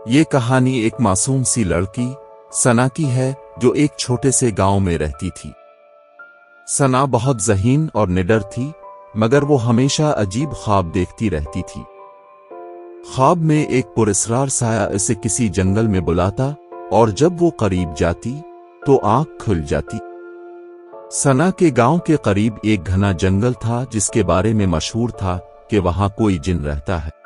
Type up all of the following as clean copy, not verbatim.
یہ کہانی ایک معصوم سی لڑکی سنا کی ہے جو ایک چھوٹے سے گاؤں میں رہتی تھی۔ سنا بہت ذہین اور نڈر تھی، مگر وہ ہمیشہ عجیب خواب دیکھتی رہتی تھی۔ خواب میں ایک پراسرار سایہ اسے کسی جنگل میں بلاتا اور جب وہ قریب جاتی تو آنکھ کھل جاتی۔ سنا کے گاؤں کے قریب ایک گھنا جنگل تھا جس کے بارے میں مشہور تھا کہ وہاں کوئی جن رہتا ہے۔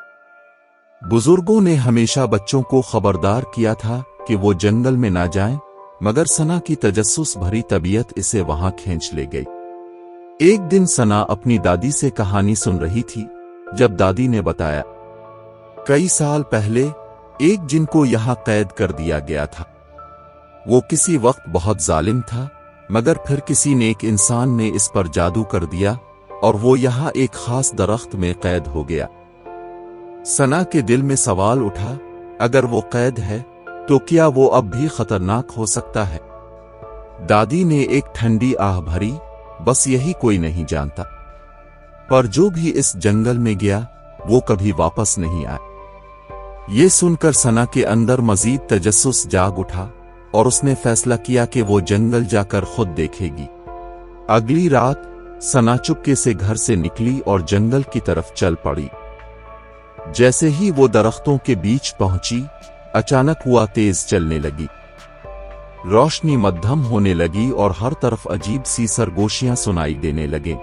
بزرگوں نے ہمیشہ بچوں کو خبردار کیا تھا کہ وہ جنگل میں نہ جائیں، مگر سنا کی تجسس بھری طبیعت اسے وہاں کھینچ لے گئی۔ ایک دن سنا اپنی دادی سے کہانی سن رہی تھی جب دادی نے بتایا کئی سال پہلے ایک جن کو یہاں قید کر دیا گیا تھا۔ وہ کسی وقت بہت ظالم تھا، مگر پھر کسی نیک انسان نے اس پر جادو کر دیا اور وہ یہاں ایک خاص درخت میں قید ہو گیا۔ سنا کے دل میں سوال اٹھا، اگر وہ قید ہے تو کیا وہ اب بھی خطرناک ہو سکتا ہے؟ دادی نے ایک ٹھنڈی آہ بھری، بس یہی کوئی نہیں جانتا۔ پر جو بھی اس جنگل میں گیا وہ کبھی واپس نہیں آیا۔ یہ سن کر سنا کے اندر مزید تجسس جاگ اٹھا اور اس نے فیصلہ کیا کہ وہ جنگل جا کر خود دیکھے گی۔ اگلی رات سنا چپکے سے گھر سے نکلی اور جنگل کی طرف چل پڑی۔ جیسے ہی وہ درختوں کے بیچ پہنچی، اچانک ہوا تیز چلنے لگی۔ روشنی مدھم ہونے لگی اور ہر طرف عجیب سی سرگوشیاں سنائی دینے لگے۔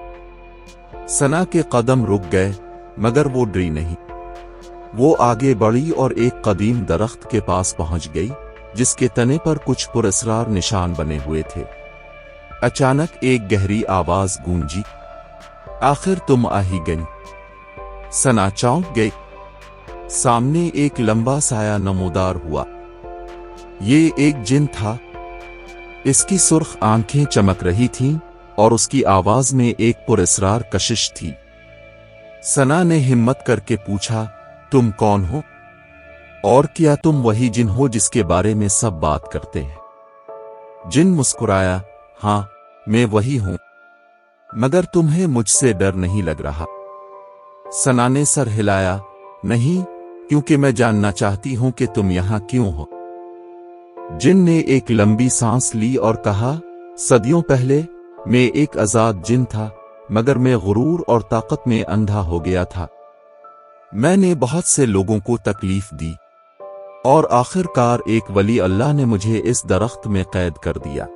سنا کے قدم رک گئے، مگر وہ ڈری نہیں۔ وہ آگے بڑھی اور ایک قدیم درخت کے پاس پہنچ گئی جس کے تنے پر کچھ پراسرار نشان بنے ہوئے تھے۔ اچانک ایک گہری آواز گونجی، آخر تم آ ہی گئی۔ سنا چونک گئی۔ سامنے ایک لمبا سایہ نمودار ہوا۔ یہ ایک جن تھا۔ اس کی سرخ آنکھیں چمک رہی تھیں اور اس کی آواز میں ایک پراسرار کشش تھی۔ سنا نے ہمت کر کے پوچھا، تم کون ہو؟ اور کیا تم وہی جن ہو جس کے بارے میں سب بات کرتے ہیں؟ جن مسکرایا، ہاں میں وہی ہوں، مگر تمہیں مجھ سے ڈر نہیں لگ رہا؟ سنا نے سر ہلایا، نہیں، کیونکہ میں جاننا چاہتی ہوں کہ تم یہاں کیوں ہو۔ جن نے ایک لمبی سانس لی اور کہا، صدیوں پہلے میں ایک آزاد جن تھا، مگر میں غرور اور طاقت میں اندھا ہو گیا تھا۔ میں نے بہت سے لوگوں کو تکلیف دی اور آخر کار ایک ولی اللہ نے مجھے اس درخت میں قید کر دیا۔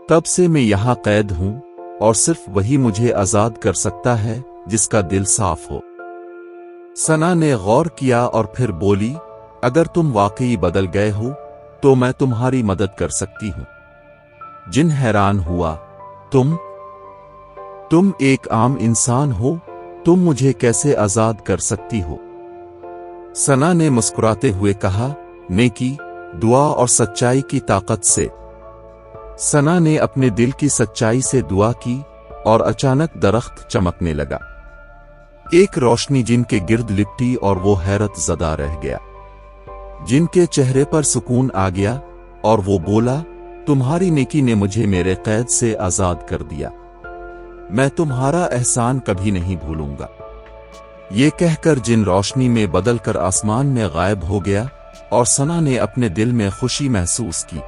تب سے میں یہاں قید ہوں اور صرف وہی مجھے آزاد کر سکتا ہے جس کا دل صاف ہو۔ سنا نے غور کیا اور پھر بولی، اگر تم واقعی بدل گئے ہو تو میں تمہاری مدد کر سکتی ہوں۔ جن حیران ہوا، تم ایک عام انسان ہو، تم مجھے کیسے آزاد کر سکتی ہو؟ سنا نے مسکراتے ہوئے کہا، نیکی، دعا اور سچائی کی طاقت سے۔ سنا نے اپنے دل کی سچائی سے دعا کی اور اچانک درخت چمکنے لگا۔ ایک روشنی جن کے گرد لپٹی اور وہ حیرت زدہ رہ گیا۔ جن کے چہرے پر سکون آ گیا اور وہ بولا، تمہاری نیکی نے مجھے میرے قید سے آزاد کر دیا، میں تمہارا احسان کبھی نہیں بھولوں گا۔ یہ کہہ کر جن روشنی میں بدل کر آسمان میں غائب ہو گیا اور سنا نے اپنے دل میں خوشی محسوس کی۔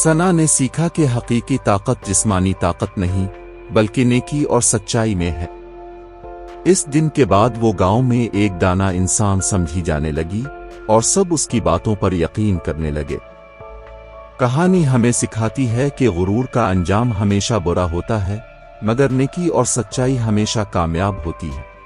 سنا نے سیکھا کہ حقیقی طاقت جسمانی طاقت نہیں بلکہ نیکی اور سچائی میں ہے۔ اس دن کے بعد وہ گاؤں میں ایک دانا انسان سمجھی جانے لگی اور سب اس کی باتوں پر یقین کرنے لگے۔ کہانی ہمیں سکھاتی ہے کہ غرور کا انجام ہمیشہ برا ہوتا ہے، مگر نیکی اور سچائی ہمیشہ کامیاب ہوتی ہے۔